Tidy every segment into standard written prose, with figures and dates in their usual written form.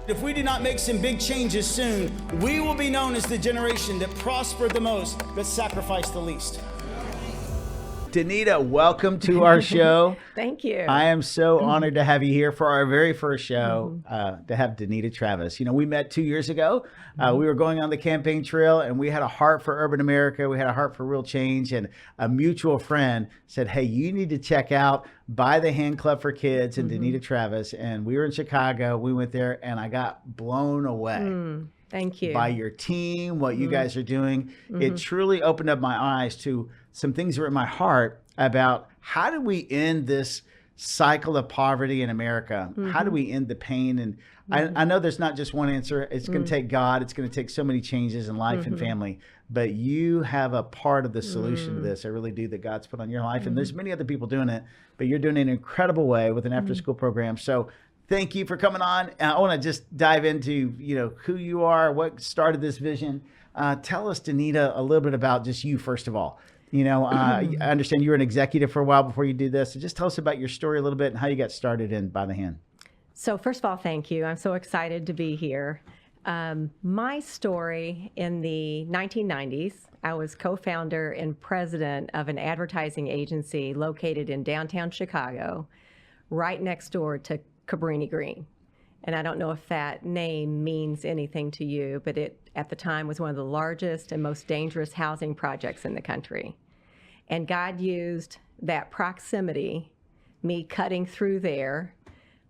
If we do not make some big changes soon, we will be known as the generation that prospered the most but sacrificed the least. Donnita, welcome to our show. Thank you. I am so honored to have you here for our very first show, to have Donnita Travis. You know, we met 2 years ago. We were going on the campaign trail, and we had a heart for urban America. We had a heart for real change, and a mutual friend said, hey, you need to check out By the Hand Club for Kids and Donnita Travis. And we were in Chicago. We went there, and I got blown away. Thank you. By your team, what you guys are doing. It truly opened up my eyes to some things that were in my heart about how do we end this cycle of poverty in America? How do we end the pain? And I know there's not just one answer. It's going to take God. It's going to take so many changes in life and family. But you have a part of the solution to this. I really do, that God's put on your life. And there's many other people doing it, but you're doing it in an incredible way with an after-school program. So thank you for coming on. I want to just dive into, who you are, what started this vision. Tell us, Donnita, a little bit about just you, first of all. I understand you were an executive for a while before you did this. So just tell us about your story a little bit and how you got started in By the Hand. So first of all, thank you. I'm so excited to be here. My story in the 1990s, I was co-founder and president of an advertising agency located in downtown Chicago, right next door to Cabrini Green. And I don't know if that name means anything to you, but it at the time was one of the largest and most dangerous housing projects in the country. And God used that proximity, me cutting through there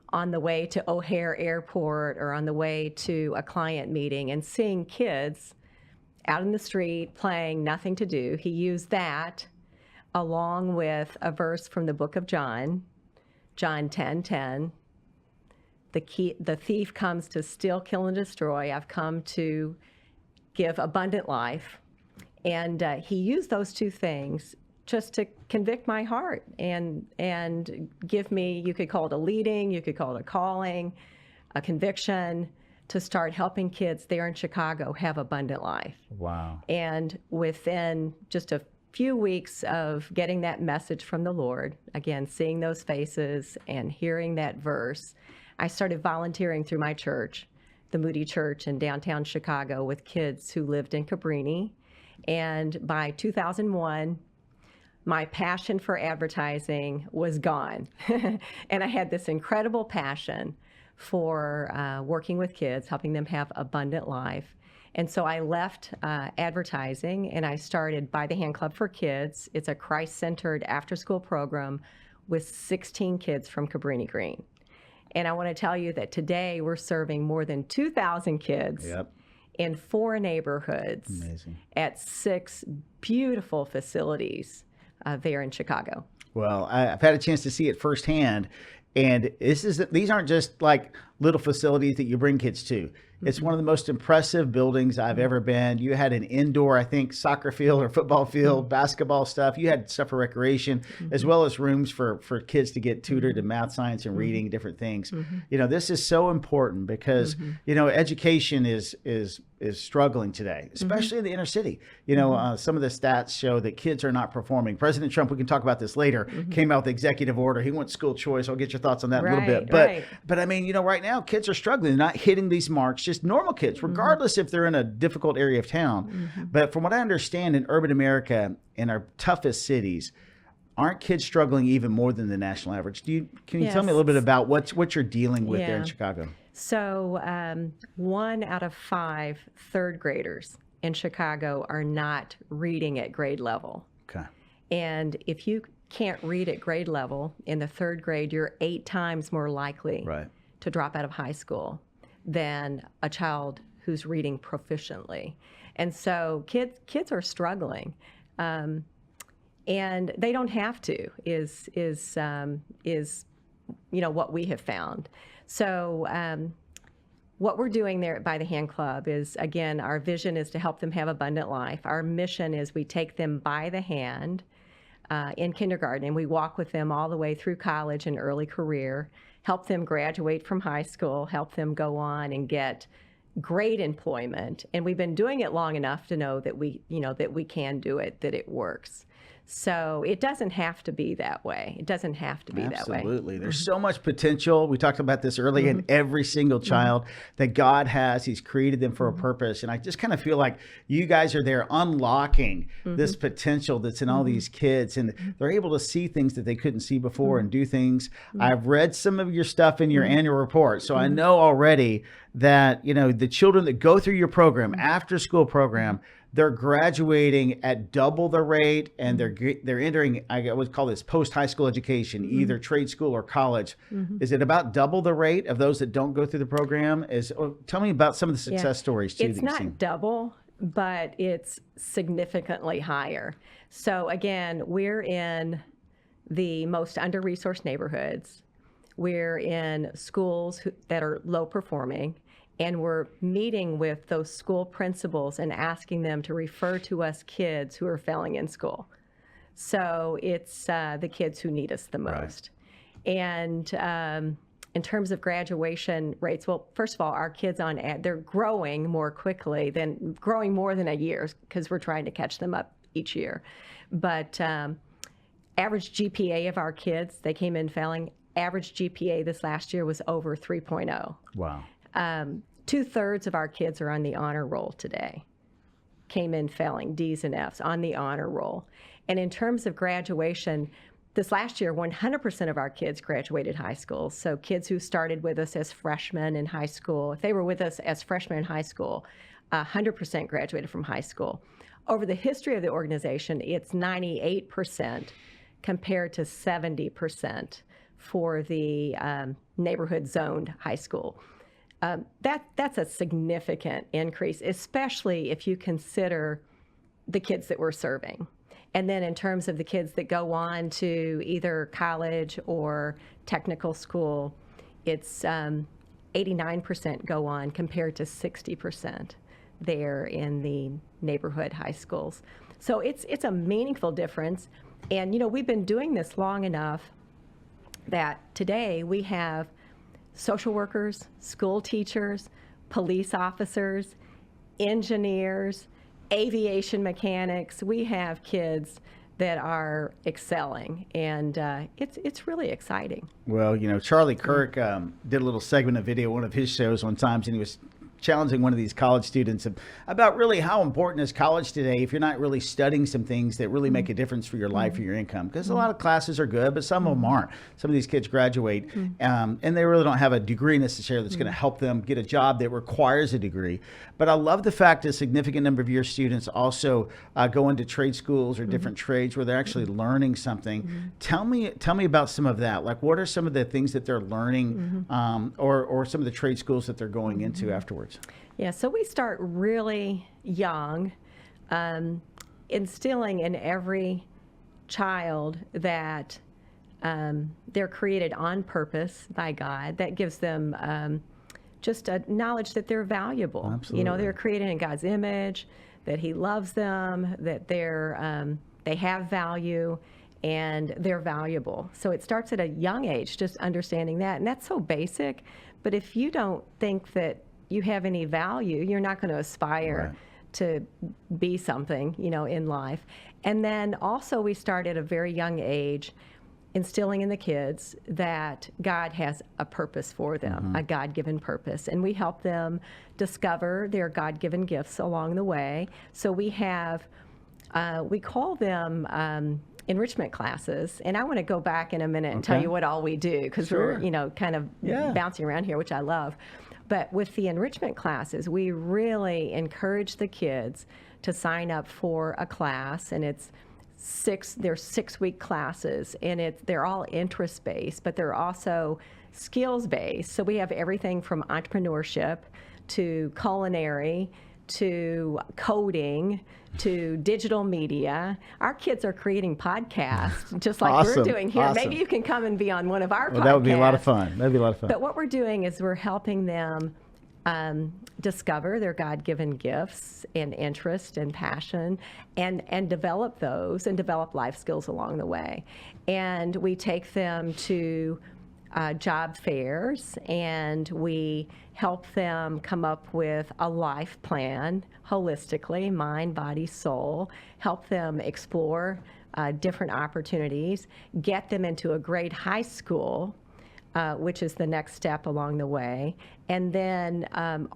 on the way to O'Hare Airport or on the way to a client meeting, and seeing kids out in the street playing, nothing to do. He used that along with a verse from the book of John 10:10. The thief comes to steal, kill, and destroy. I've come to give abundant life. And he used those two things just to convict my heart and give me, you could call it a leading, you could call it a calling, a conviction to start helping kids there in Chicago have abundant life. Wow. And within just a few weeks of getting that message from the Lord, again, seeing those faces and hearing that verse, I started volunteering through my church, the Moody Church in downtown Chicago, with kids who lived in Cabrini. And by 2001, my passion for advertising was gone. And I had this incredible passion for working with kids, helping them have abundant life. And so I left advertising and I started By the Hand Club for Kids. It's a Christ-centered after-school program with 16 kids from Cabrini Green. And I want to tell you that today we're serving more than 2,000 kids in 4 neighborhoods. Amazing. At 6 beautiful facilities there in Chicago. Well, I've had a chance to see it firsthand. And these aren't just like little facilities that you bring kids to. It's one of the most impressive buildings I've ever been. You had an indoor, I think, soccer field or football field, basketball stuff. You had stuff for recreation, as well as rooms for kids to get tutored in math, science, and reading, different things. This is so important because, education is struggling today, especially in the inner city. Some of the stats show that kids are not performing. President Trump, we can talk about this later, came out with executive order. He wants school choice. I'll get your thoughts on that in a little bit. But I mean, right now kids are struggling. They're not hitting these marks, just normal kids, regardless if they're in a difficult area of town. But from what I understand, in urban America, in our toughest cities, aren't kids struggling even more than the national average? Can you tell me a little bit about what you're dealing with there in Chicago? So 1 out of 5 third graders in Chicago are not reading at grade level. Okay. And if you can't read at grade level in the 3rd grade, you're 8 times more likely to drop out of high school than a child who's reading proficiently. And so kids are struggling. And they don't have to, is what we have found. So what we're doing there at By the Hand Club is, again, our vision is to help them have abundant life. Our mission is we take them by the hand in kindergarten, and we walk with them all the way through college and early career, help them graduate from high school, help them go on and get great employment. And we've been doing it long enough to know that we can do it, that it works. So it doesn't have to be that way. It doesn't have to be that way. Absolutely. There's so much potential. We talked about this earlier in every single child that God has. He's created them for a purpose. And I just kind of feel like you guys are there unlocking this potential that's in all these kids. And they're able to see things that they couldn't see before and do things. I've read some of your stuff in your annual report. So I know already that, the children that go through your program, after school program, they're graduating at double the rate, and they're entering, I would call this post-high school education, either trade school or college. Is it about double the rate of those that don't go through the program? Tell me about some of the success stories, too. It's not double, but it's significantly higher. So again, we're in the most under-resourced neighborhoods. We're in schools that are low performing. And we're meeting with those school principals and asking them to refer to us kids who are failing in school. So it's the kids who need us the most. Right. And in terms of graduation rates, well, first of all, our kids they're growing more quickly growing more than a year, because we're trying to catch them up each year. But average GPA of our kids, they came in failing. Average GPA this last year was over 3.0. Wow. 2/3 of our kids are on the honor roll today. Came in failing, D's and F's, on the honor roll. And in terms of graduation, this last year, 100% of our kids graduated high school. So kids who started with us as freshmen in high school, if they were with us as freshmen in high school, 100% graduated from high school. Over the history of the organization, it's 98% compared to 70% for the neighborhood zoned high school. That's a significant increase, especially if you consider the kids that we're serving. And then in terms of the kids that go on to either college or technical school, it's 89% go on compared to 60% there in the neighborhood high schools. So it's a meaningful difference. And, we've been doing this long enough that today we have social workers, school teachers, police officers, engineers, aviation mechanics. We have kids that are excelling, and it's really exciting. Well, Charlie Kirk did a little segment of video, one of his shows one time, and he was challenging one of these college students about really how important is college today if you're not really studying some things that really make a difference for your life or your income. Because a lot of classes are good, but some of them aren't. Some of these kids graduate and they really don't have a degree necessarily that's going to help them get a job that requires a degree. But I love the fact that a significant number of your students also go into trade schools or different trades where they're actually learning something. Tell me about some of that. Like, what are some of the things that they're learning or some of the trade schools that they're going into afterwards? Yeah, so we start really young, instilling in every child that they're created on purpose by God. That gives them just a knowledge that they're valuable. Absolutely. They're created in God's image, that He loves them, that they have value, and they're valuable. So it starts at a young age, just understanding that. And that's so basic. But if you don't think that you have any value, you're not going to aspire to be something, in life. And then also we start at a very young age instilling in the kids that God has a purpose for them, a God-given purpose. And we help them discover their God-given gifts along the way. So we have, we call them enrichment classes. And I want to go back in a minute and tell you what all we do, because we're, kind of bouncing around here, which I love. But with the enrichment classes, we really encourage the kids to sign up for a class, and they're 6-week classes, and they're all interest-based, but they're also skills-based. So we have everything from entrepreneurship to culinary to coding to digital media. Our kids are creating podcasts just like we're doing here. Awesome. Maybe you can come and be on one of our podcasts. That would be a lot of fun. That'd be a lot of fun. But what we're doing is we're helping them discover their God-given gifts and interest and passion and develop those and develop life skills along the way. And we take them to job fairs, and we help them come up with a life plan holistically, mind, body, soul, help them explore different opportunities, get them into a great high school, which is the next step along the way, and then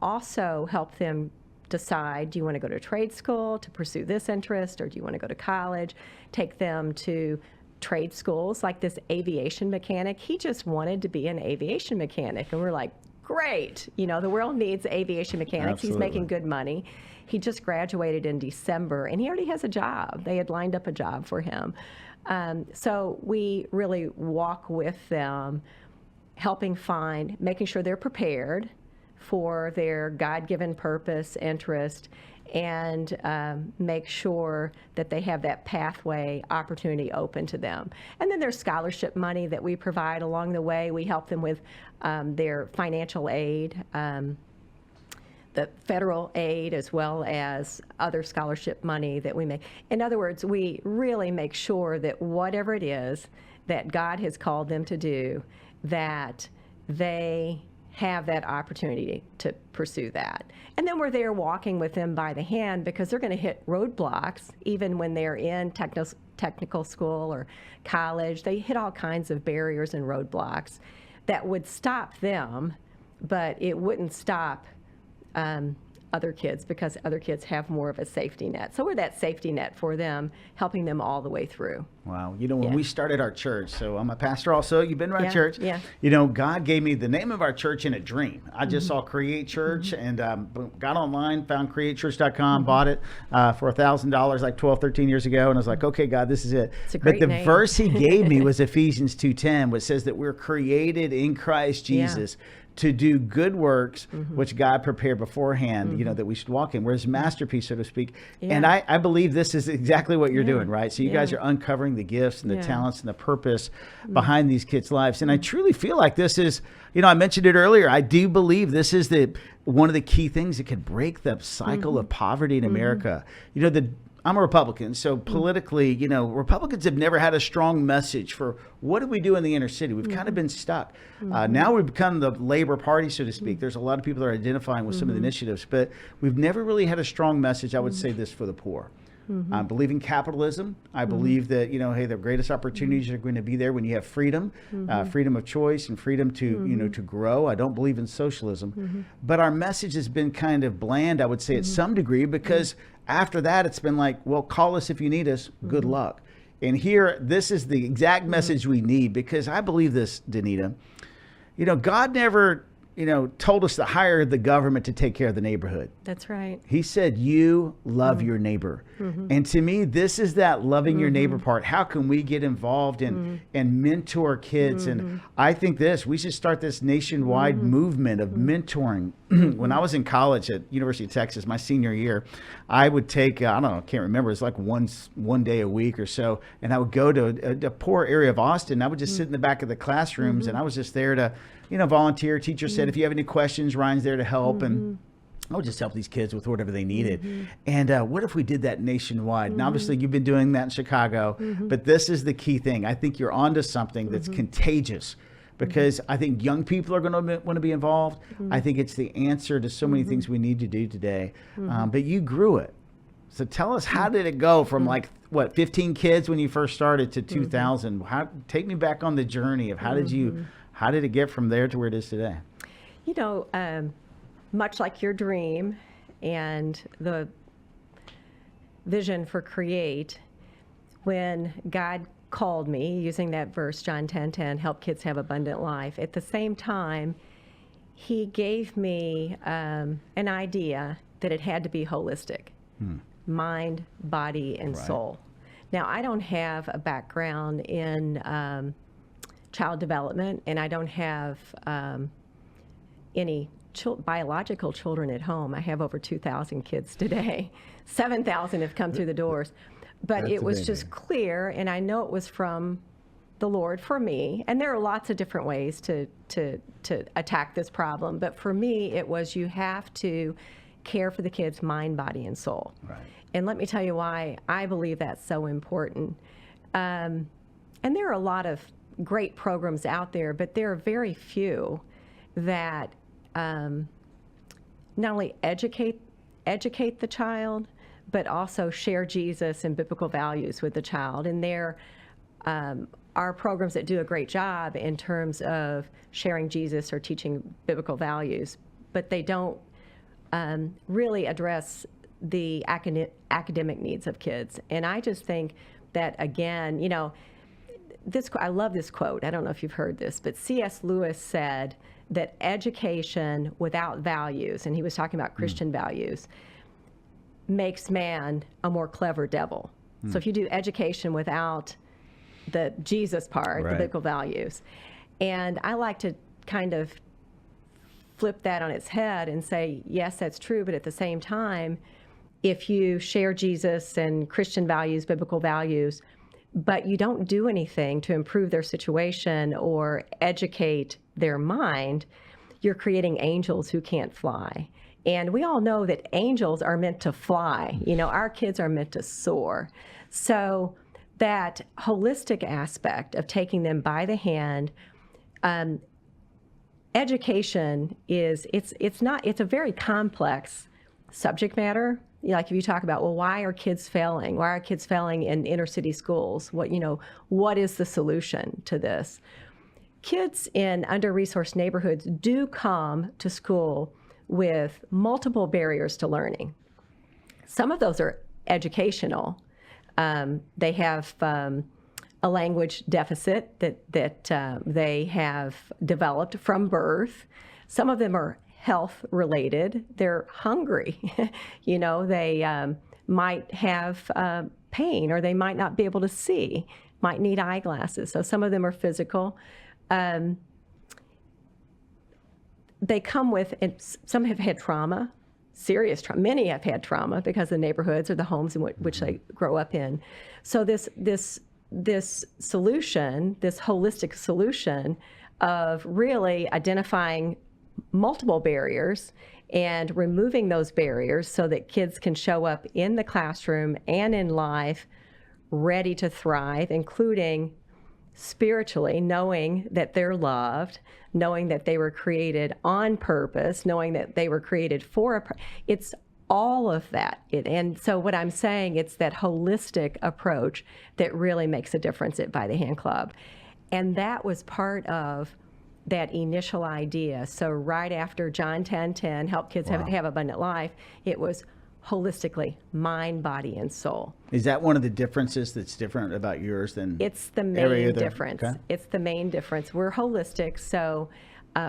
also help them decide, do you want to go to trade school to pursue this interest, or do you want to go to college? Take them to trade schools like this aviation mechanic. He just wanted to be an aviation mechanic, and we're like, great, the world needs aviation mechanics. Absolutely. He's making good money. He just graduated in December, and he already has a job. They had lined up a job for him. So we really walk with them, making sure they're prepared for their God-given purpose, interest, and make sure that they have that pathway opportunity open to them. And then there's scholarship money that we provide along the way. We help them with their financial aid, the federal aid, as well as other scholarship money that we make. In other words, we really make sure that whatever it is that God has called them to do, that they have that opportunity to pursue that. And then we're there walking with them by the hand, because they're going to hit roadblocks even when they're in technical school or college. They hit all kinds of barriers and roadblocks that would stop them, but it wouldn't stop other kids, because other kids have more of a safety net. So we're that safety net for them, helping them all the way through. Wow. When we started our church, so I'm a pastor also, you've been to our church. Yeah. God gave me the name of our church in a dream. I just saw Create Church and got online, found createchurch.com, bought it for $1,000 like 12, 13 years ago. And I was like, okay, God, this is it. It's a great But the name. verse he gave me was Ephesians 2:10, which says that we're created in Christ Jesus to do good works, which God prepared beforehand, that we should walk in. We're his masterpiece, so to speak. Yeah. And I believe this is exactly what you're doing, right? So you guys are uncovering the gifts and the talents and the purpose behind these kids' lives. And I truly feel like this is, I mentioned it earlier, I do believe this is one of the key things that could break the cycle of poverty in America. I'm a Republican, so politically, Republicans have never had a strong message for what do we do in the inner city. We've kind of been stuck. Now we've become the Labor Party, so to speak. There's a lot of people that are identifying with some of the initiatives, but we've never really had a strong message, I would say this, for the poor. I believe in capitalism. I believe that, hey, the greatest opportunities are going to be there when you have freedom, freedom of choice and freedom to, to grow. I don't believe in socialism. But our message has been kind of bland, I would say, at some degree, because after that, it's been like, well, call us if you need us. Good luck. And here, this is the exact message we need, because I believe this, Donnita. God never, told us to hire the government to take care of the neighborhood. That's right. He said, you love your neighbor. And to me, this is that loving your neighbor part. How can we get involved and mentor kids? And I think we should start this nationwide movement of mentoring. When I was in college at University of Texas, my senior year, I would take, I can't remember, it's like one day a week or so. And I would go to a poor area of Austin. I would just sit in the back of the classrooms, and I was just there to, volunteer. Teacher said, if you have any questions, Ryan's there to help. And I would just help these kids with whatever they needed. And what if we did that nationwide? And obviously you've been doing that in Chicago, but this is the key thing. I think you're onto something that's contagious, because I think young people are going to want to be involved. I think it's the answer to so many things we need to do today. But you grew it. So tell us, how did it go from 15 kids when you first started to 2,000? Take me back on the journey of how did it get from there to where it is today? Much like your dream and the vision for Create, when God called me, using that verse, John 10:10, help kids have abundant life, at the same time, he gave me an idea that it had to be holistic. Mind, body, and soul. Now, I don't have a background in child development, and I don't have any biological children at home. I have over 2,000 kids today. 7,000 have come through the doors. But That's it was amazing. just clear, and I know it was from the Lord for me. And there are lots of different ways to attack this problem. But for me, it was, you have to care for the kids' mind, body, and soul. Right. And let me tell you why I believe that's so important. And there are a lot of great programs out there, but there are very few that not only educate the child, but also share Jesus and biblical values with the child. And there are programs that do a great job in terms of sharing Jesus or teaching biblical values, but they don't really address the academic needs of kids. And I just think that, again, I love this quote. I don't know if you've heard this, but C.S. Lewis said that education without values, and he was talking about Christian values, makes man a more clever devil. So if you do education without the Jesus part, the biblical values. And I like to kind of flip that on its head and say, yes, that's true, but at the same time, if you share Jesus and Christian values, biblical values, but you don't do anything to improve their situation or educate their mind, you're creating angels who can't fly. And we all know that angels are meant to fly. Our kids are meant to soar. So that holistic aspect of taking them by the hand, education it's a very complex subject matter. Like if you talk about, well, why are kids failing? Why are kids failing in inner city schools? What is the solution to this? Kids in under-resourced neighborhoods do come to school with multiple barriers to learning. Some of those are educational. They have a language deficit that they have developed from birth. Some of them are health related. They're hungry. They might have pain, or they might not be able to see, might need eyeglasses. So some of them are physical. They come with, and some have had trauma, serious trauma. Many have had trauma because of the neighborhoods or the homes in which they grow up in. So this solution, this holistic solution of really identifying multiple barriers and removing those barriers so that kids can show up in the classroom and in life ready to thrive, including spiritually, knowing that they're loved, knowing that they were created on purpose, knowing that they were created for it's all of that. And so what I'm saying, it's that holistic approach that really makes a difference at By the Hand Club. And that was part of that initial idea. So right after John 10:10, help kids have abundant life, it was holistically mind, body, and soul. Is that one of the differences that's different about yours than It's the main difference. Okay. It's the main difference. We're holistic. So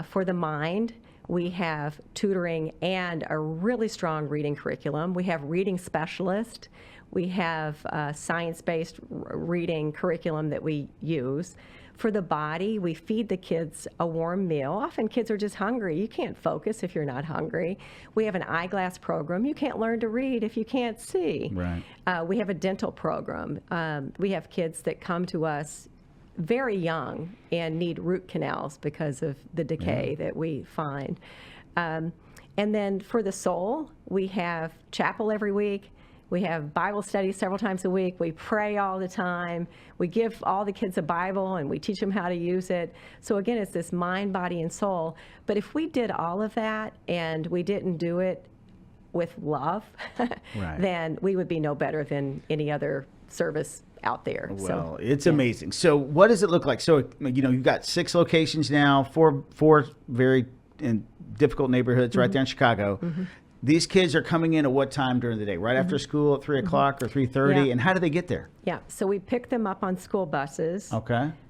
for the mind, we have tutoring and a really strong reading curriculum. We have reading specialists. We have a science-based reading curriculum that we use. For the body, we feed the kids a warm meal. Often kids are just hungry. You can't focus if you're not hungry. We have an eyeglass program. You can't learn to read if you can't see. Right. We have a dental program. We have kids that come to us very young and need root canals because of the decay that we find. And then for the soul, we have chapel every week. We have Bible studies several times a week. We pray all the time. We give all the kids a Bible and we teach them how to use it. So again, it's this mind, body, and soul. But if we did all of that and we didn't do it with love, then we would be no better than any other service out there. Well, it's amazing. So what does it look like? So, you've got 6 locations now, four very difficult neighborhoods right there in Chicago. Mm-hmm. These kids are coming in at what time during the day? Right after school at 3 o'clock or 3:30? Yeah. And how do they get there? Yeah, so we pick them up on school buses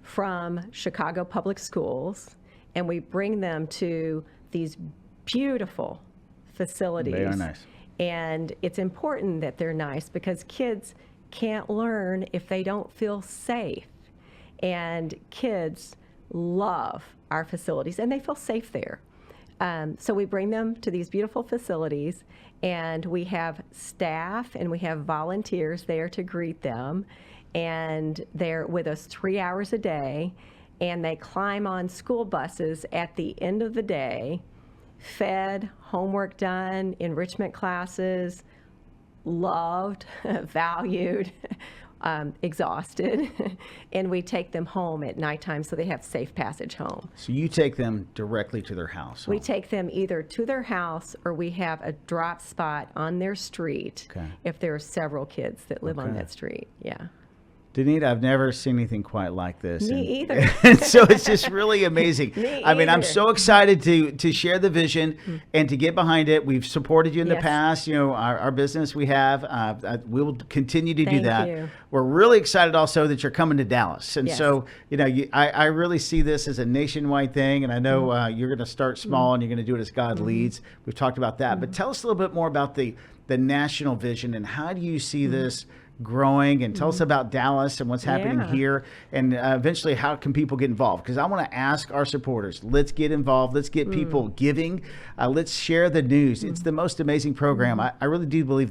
from Chicago Public Schools, and we bring them to these beautiful facilities. They are nice. And it's important that they're nice because kids can't learn if they don't feel safe. And kids love our facilities, and they feel safe there. So we bring them to these beautiful facilities, and we have staff and we have volunteers there to greet them, and they're with us 3 hours a day, and they climb on school buses at the end of the day, fed, homework done, enrichment classes, loved, valued, exhausted, and we take them home at nighttime so they have safe passage home. So you take them directly to their house? We take them either to their house or we have a drop spot on their street if there are several kids that live on that street. Yeah. Donnita, I've never seen anything quite like this. Me either. And so it's just really amazing. I mean, I'm so excited to share the vision and to get behind it. We've supported you in the past. You know, our business we have. We will continue to do that. You. We're really excited also that you're coming to Dallas. And so, you know, I really see this as a nationwide thing. And I know you're going to start small and you're going to do it as God leads. We've talked about that. But tell us a little bit more about the national vision and how do you see this growing, and tell us about Dallas and what's happening here, and eventually how can people get involved, because I want to ask our supporters, let's get involved, let's get people giving, let's share the news. It's the most amazing program. I really do believe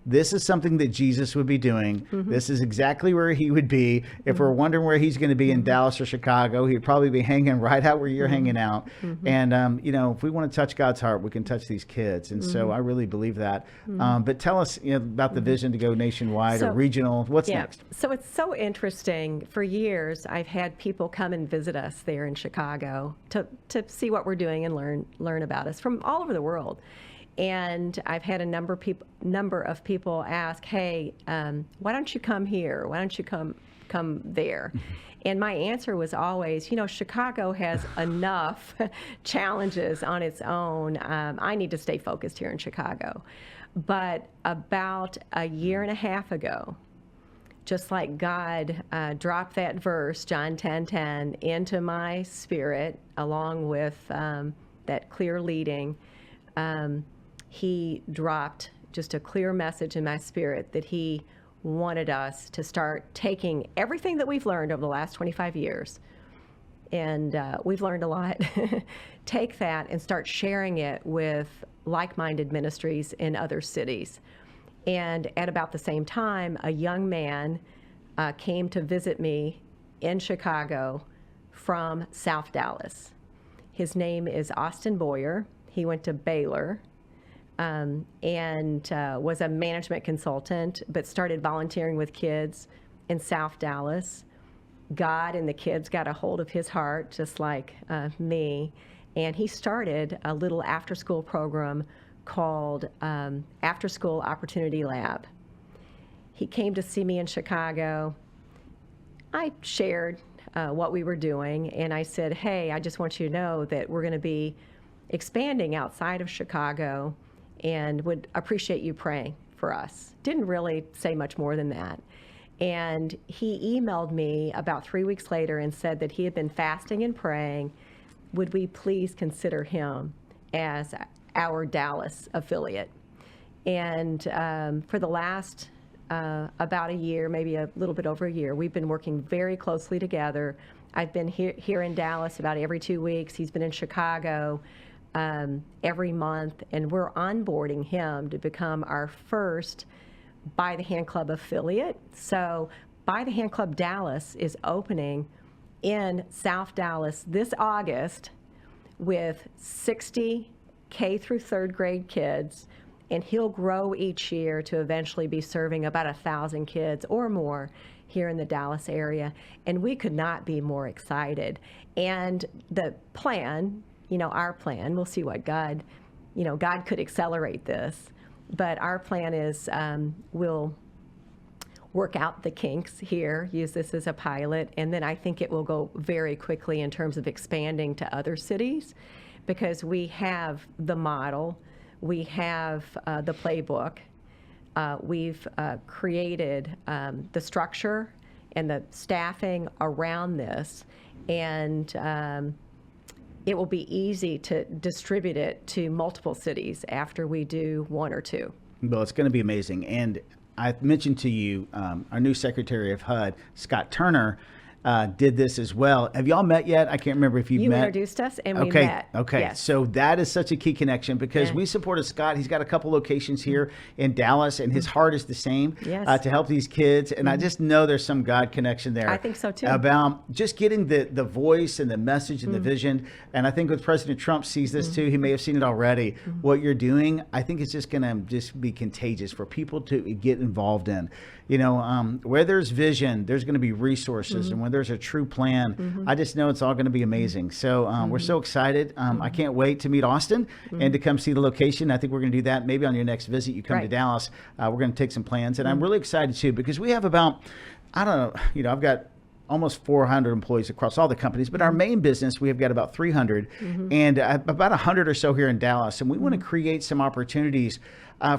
this is something that Jesus would be doing. This is exactly where he would be. If we're wondering where he's going to be in Dallas or Chicago, he'd probably be hanging right out where you're hanging out. And, you know, if we want to touch God's heart, we can touch these kids. And so I really believe that. But tell us about the vision to go nationwide or regional. What's next? So it's so interesting. For years, I've had people come and visit us there in Chicago to see what we're doing and learn about us from all over the world. And I've had a number of people ask, hey, why don't you come here? Why don't you come there? And my answer was always, you know, Chicago has enough challenges on its own. I need to stay focused here in Chicago. But about a year and a half ago, just like God dropped that verse, John 10:10, into my spirit, along with that clear leading, he dropped just a clear message in my spirit that he wanted us to start taking everything that we've learned over the last 25 years, and we've learned a lot, take that and start sharing it with like-minded ministries in other cities. And at about the same time, a young man came to visit me in Chicago from South Dallas. His name is Austin Boyer. He went to Baylor. And was a management consultant, but started volunteering with kids in South Dallas. God and the kids got a hold of his heart, just like me, and he started a little after-school program called After School Opportunity Lab. He came to see me in Chicago. I shared what we were doing, and I said, hey, I just want you to know that we're going to be expanding outside of Chicago, and would appreciate you praying for us. Didn't really say much more than that. And he emailed me about 3 weeks later and said that he had been fasting and praying. Would we please consider him as our Dallas affiliate? And for the last about a year, maybe a little bit over a year, we've been working very closely together. I've been here in Dallas about every 2 weeks. He's been in Chicago every month, and we're onboarding him to become our first By the Hand Club affiliate. So By the Hand Club Dallas is opening in South Dallas this August with 60 K through third grade kids, and he'll grow each year to eventually be serving about 1,000 kids or more here in the Dallas area. And we could not be more excited. And the plan, you know, our plan, we'll see what God could accelerate this, but our plan is we'll work out the kinks here, use this as a pilot, and then I think it will go very quickly in terms of expanding to other cities, because we have the model, we have the playbook, we've created the structure and the staffing around this, and it will be easy to distribute it to multiple cities after we do one or two. Well, it's going to be amazing. And I mentioned to you our new Secretary of HUD, Scott Turner, did this as well. Have y'all met yet? I can't remember if you've You met. introduced us and we Okay. met. Okay. Yes. So that is such a key connection because Yeah. we supported Scott. He's got a couple locations here in Dallas, and his heart is the same Yes. to help these kids. And I just know there's some God connection there. I think so, too. About just getting the voice and the message and the vision. And I think with President Trump sees this too. He may have seen it already. What you're doing, I think it's just going to just be contagious for people to get involved in. You know, where there's vision, there's going to be resources, and when there's a true plan, I just know it's all going to be amazing. So we're so excited. I can't wait to meet Austin and to come see the location. I think we're going to do that maybe on your next visit. You come to Right. Dallas. We're going to take some plans, and I'm really excited too because we have about, I don't know, you know, I've got almost 400 employees across all the companies, but our main business, we have got about 300 and about 100 or so here in Dallas. And we want to create some opportunities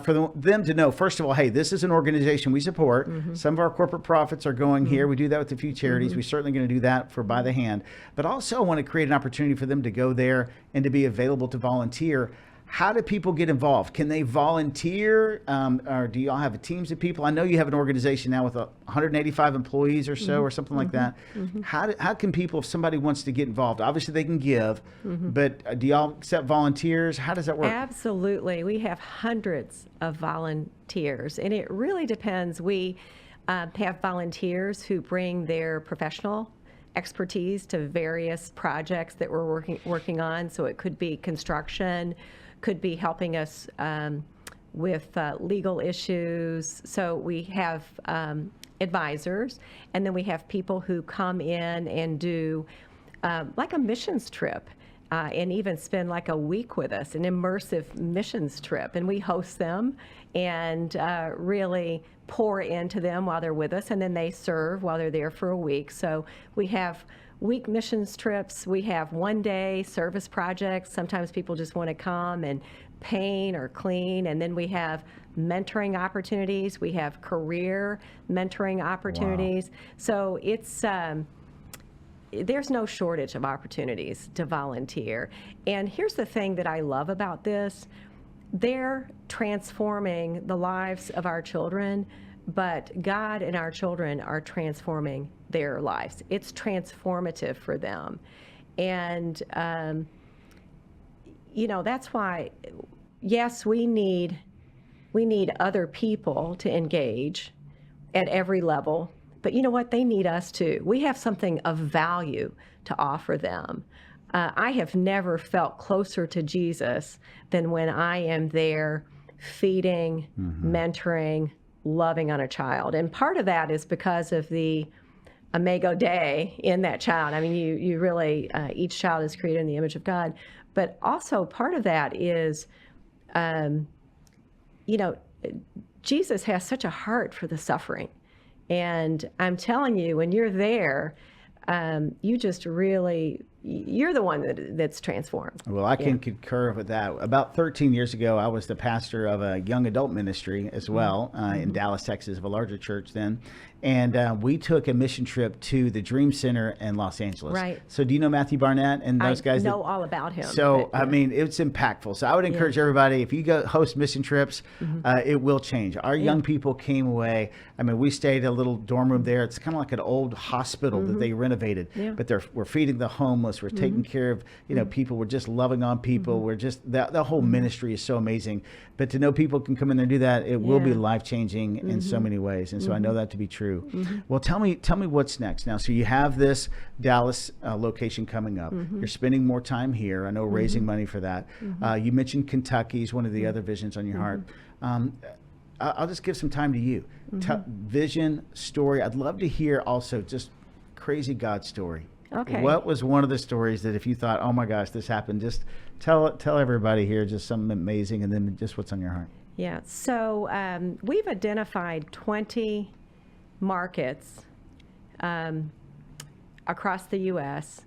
for them to know, first of all, hey, this is an organization we support. Some of our corporate profits are going here. We do that with a few charities. We're certainly going to do that for By the Hand, but also want to create an opportunity for them to go there and to be available to volunteer. How do people get involved? Can they volunteer? Or do y'all have teams of people? I know you have an organization now with 185 employees or so, or something like that. How can people, if somebody wants to get involved, obviously they can give, but do y'all accept volunteers? How does that work? Absolutely. We have hundreds of volunteers, and it really depends. We have volunteers who bring their professional expertise to various projects that we're working on. So it could be construction, could be helping us with legal issues. So we have advisors, and then we have people who come in and do like a missions trip. And even spend like a week with us, an immersive missions trip. And we host them and really pour into them while they're with us. And then they serve while they're there for a week. So we have week missions trips. We have one-day service projects. Sometimes people just want to come and paint or clean. And then we have mentoring opportunities. We have career mentoring opportunities. So it's... there's no shortage of opportunities to volunteer. And here's the thing that I love about this. They're transforming the lives of our children, but God and our children are transforming their lives. It's transformative for them. And, you know, that's why, yes, we need other people to engage at every level. But you know what? They need us too. We have something of value to offer them. I have never felt closer to Jesus than when I am there feeding, mentoring, loving on a child. And part of that is because of the Imago Dei in that child. I mean, you really, each child is created in the image of God. But also part of that is, you know, Jesus has such a heart for the suffering. And I'm telling you, when you're there, you just really, you're the one that's transformed. Well, I can concur with that. About 13 years ago, I was the pastor of a young adult ministry as well in Dallas, Texas, of a larger church then. And we took a mission trip to the Dream Center in Los Angeles. Right. So do you know Matthew Barnett and those guys? I know all about him. So, but, I mean, it's impactful. So I would encourage everybody, if you go host mission trips, it will change. Our young people came away. I mean, we stayed in a little dorm room there. It's kind of like an old hospital that they renovated. Yeah. But we're feeding the homeless. We're taking care of, you know, people. We're just loving on people. We're just, the whole ministry is so amazing. But to know people can come in there and do that, it will be life-changing in so many ways. And so I know that to be true. Well, tell me what's next now. So you have this Dallas location coming up. You're spending more time here. I know raising money for that. You mentioned Kentucky is one of the other visions on your heart. I'll just give some time to you. Vision, story. I'd love to hear also just crazy God story. Okay. What was one of the stories that if you thought, oh my gosh, this happened, just tell everybody here just something amazing, and then just what's on your heart. Yeah. So we've identified 20 markets across the U.S.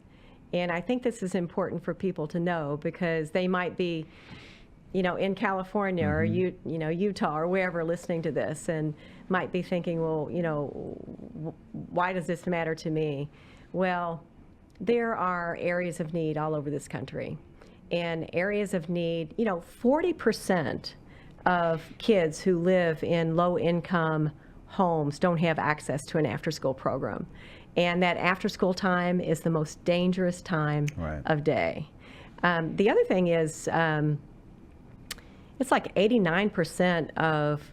And I think this is important for people to know because they might be, you know, in California or Utah or wherever listening to this and might be thinking, well, you know, why does this matter to me? Well, there are areas of need all over this country. And areas of need, you know, 40% of kids who live in low-income homes don't have access to an after-school program. And that after school time is the most dangerous time Right. of day. The other thing is, it's like 89% of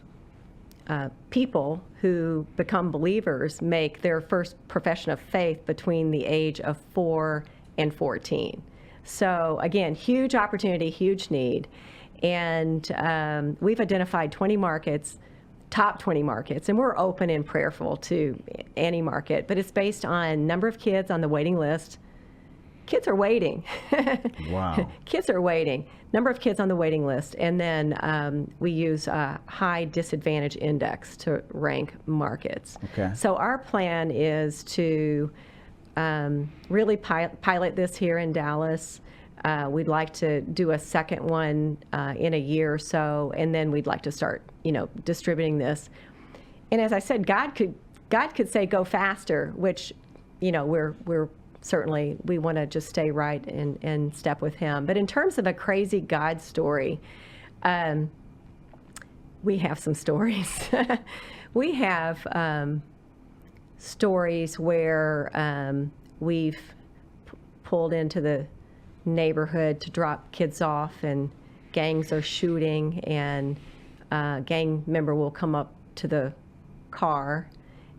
people who become believers make their first profession of faith between the age of 4 and 14. So again, huge opportunity, huge need. And we've identified 20 markets, top 20 markets, and we're open and prayerful to any market, but it's based on number of kids on the waiting list. Kids are waiting. Wow. Kids are waiting. Number of kids on the waiting list. And then we use a high disadvantage index to rank markets. Okay. So our plan is to really pilot this here in Dallas. We'd like to do a second one in a year or so, and then we'd like to start, distributing this. And as I said, God could say go faster, which, we're certainly, we want to just stay right and step with Him. But in terms of a crazy God story, we have some stories. We have stories where we've pulled into the neighborhood to drop kids off, and gangs are shooting, and a gang member will come up to the car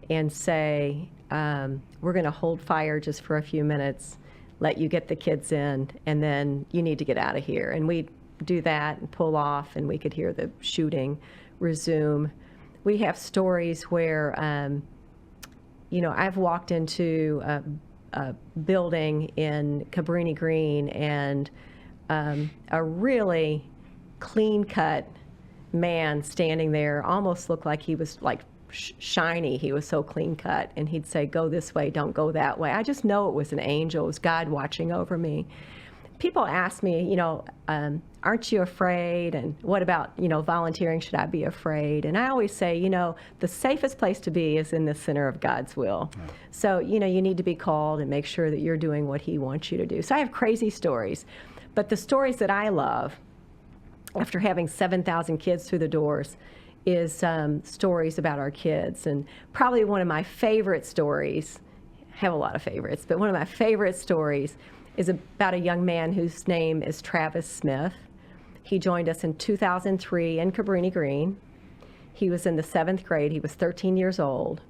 and say, we're going to hold fire just for a few minutes, let you get the kids in, and then you need to get out of here. And we do that and pull off, and we could hear the shooting resume. We have stories where, I've walked into a building in Cabrini Green, and a really clean-cut man standing there almost looked like he was like shiny. He was so clean cut, and he'd say, go this way, don't go that way. I just know it was an angel. It was God watching over me. People ask me, aren't you afraid? And what about, volunteering? Should I be afraid? And I always say, the safest place to be is in the center of God's will. Right. So, you need to be called and make sure that you're doing what He wants you to do. So I have crazy stories, but the stories that I love, after having 7,000 kids through the doors, is stories about our kids. And probably one of my favorite stories, I have a lot of favorites, but one of my favorite stories is about a young man whose name is Travis Smith. He joined us in 2003 in Cabrini Green. He was in the 7th grade. He was 13 years old.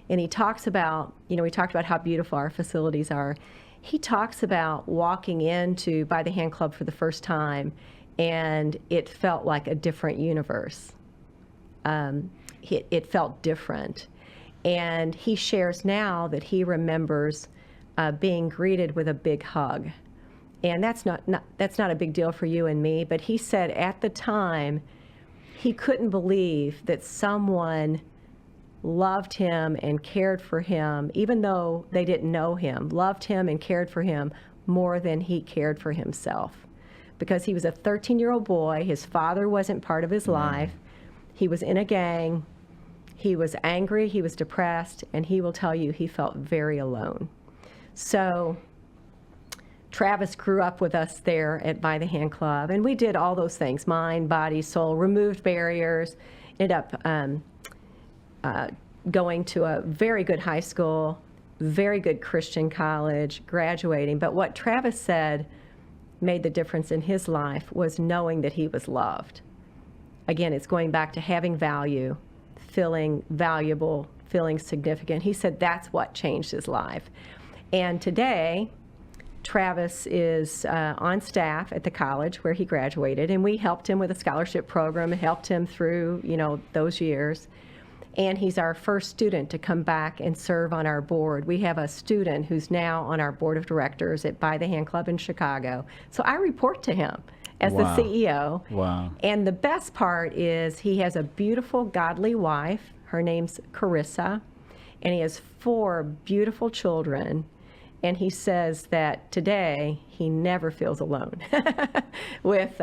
And he talks about, we talked about how beautiful our facilities are. He talks about walking into By the Hand Club for the first time, and it felt like a different universe. It felt different. And he shares now that he remembers being greeted with a big hug. And that's not a big deal for you and me, but he said at the time he couldn't believe that someone loved him and cared for him, even though they didn't know him, loved him and cared for him more than he cared for himself. Because he was a 13-year-old boy, his father wasn't part of his life, he was in a gang, he was angry, he was depressed, and he will tell you he felt very alone. So Travis grew up with us there at By the Hand Club, and we did all those things, mind, body, soul, removed barriers, ended up going to a very good high school, very good Christian college, graduating. But what Travis said made the difference in his life was knowing that he was loved. Again, it's going back to having value, feeling valuable, feeling significant. He said that's what changed his life. And today, Travis is on staff at the college where he graduated, and we helped him with a scholarship program, helped him through, those years. And he's our first student to come back and serve on our board. We have a student who's now on our board of directors at By the Hand Club in Chicago. So I report to him as the CEO. Wow. And the best part is he has a beautiful, godly wife. Her name's Carissa. And he has 4 beautiful children. And he says that today he never feels alone with,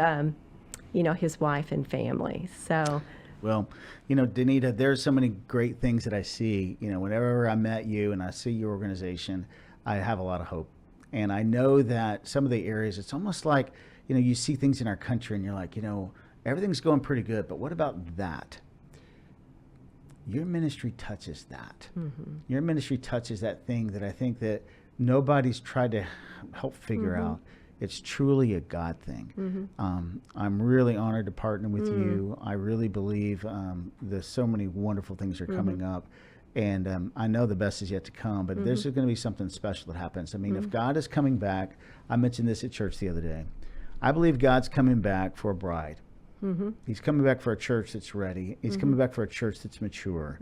his wife and family. So. Well, Donnita, there's so many great things that I see. Whenever I met you and I see your organization, I have a lot of hope. And I know that some of the areas, it's almost like, you see things in our country and you're like, everything's going pretty good, but what about that? your ministry touches that. Your ministry touches that thing that I think that nobody's tried to help figure out. It's truly a God thing. I'm really honored to partner with you. I really believe there's so many wonderful things are coming up. And I know the best is yet to come, but there's going to be something special that happens. I mean, if God is coming back, I mentioned this at church the other day. I believe God's coming back for a bride. He's coming back for a church that's ready. He's coming back for a church that's mature.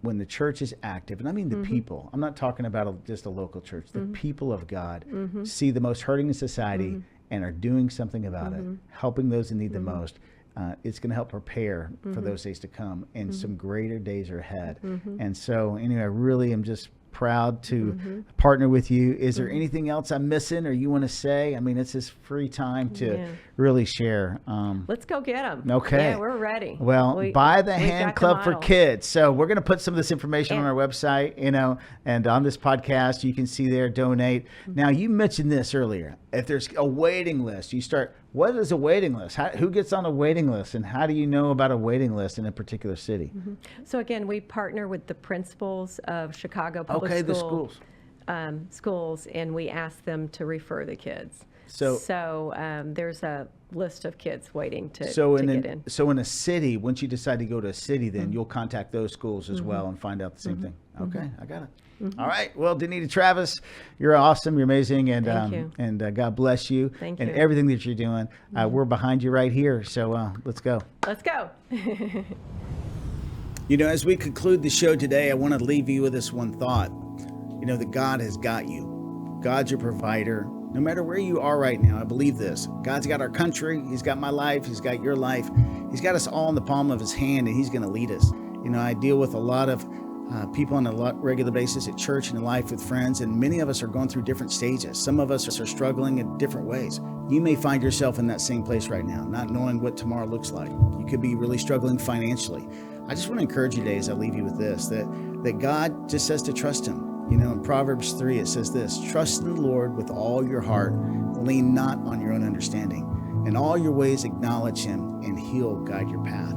When the church is active, and I mean the people, I'm not talking about just a local church, the people of God see the most hurting in society and are doing something about it, helping those in need the most. It's going to help prepare for those days to come, and some greater days are ahead. And so anyway, I really am just proud to partner with you. Is there anything else I'm missing or you want to say? I mean, it's this free time to really share. Let's go get them. Okay. Yeah, we're ready. Well, Buy the we've Hand got the Club for model. Kids. So we're going to put some of this information on our website, and on this podcast, you can see there, donate. Now, you mentioned this earlier. If there's a waiting list, what is a waiting list? Who gets on a waiting list, and how do you know about a waiting list in a particular city? So again, we partner with the principals of Chicago Public The schools. schools, and we ask them to refer the kids. So there's a list of kids waiting to get in. So in a city, once you decide to go to a city, then you'll contact those schools as well and find out the same thing. Okay, I got it. All right. Well, Donnita Travis, you're awesome. You're amazing. And Thank you. And God bless you. Thank and you. everything that you're doing. We're behind you right here. So let's go. Let's go. As we conclude the show today, I want to leave you with this one thought. That God has got you. God's your provider. No matter where you are right now, I believe this. God's got our country. He's got my life. He's got your life. He's got us all in the palm of his hand, and he's going to lead us. I deal with a lot of people on a regular basis at church and in life with friends, and many of us are going through different stages. Some of us are struggling in different ways. You may find yourself in that same place right now, not knowing what tomorrow looks like. You could be really struggling financially. I just want to encourage you today as I leave you with this, that God just says to trust him. In Proverbs 3, it says this: trust in the Lord with all your heart, lean not on your own understanding. In all your ways acknowledge him, and he'll guide your path.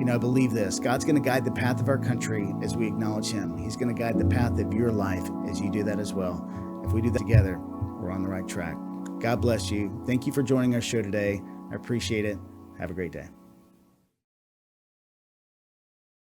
I believe this. God's going to guide the path of our country as we acknowledge him. He's going to guide the path of your life as you do that as well. If we do that together, we're on the right track. God bless you. Thank you for joining our show today. I appreciate it. Have a great day.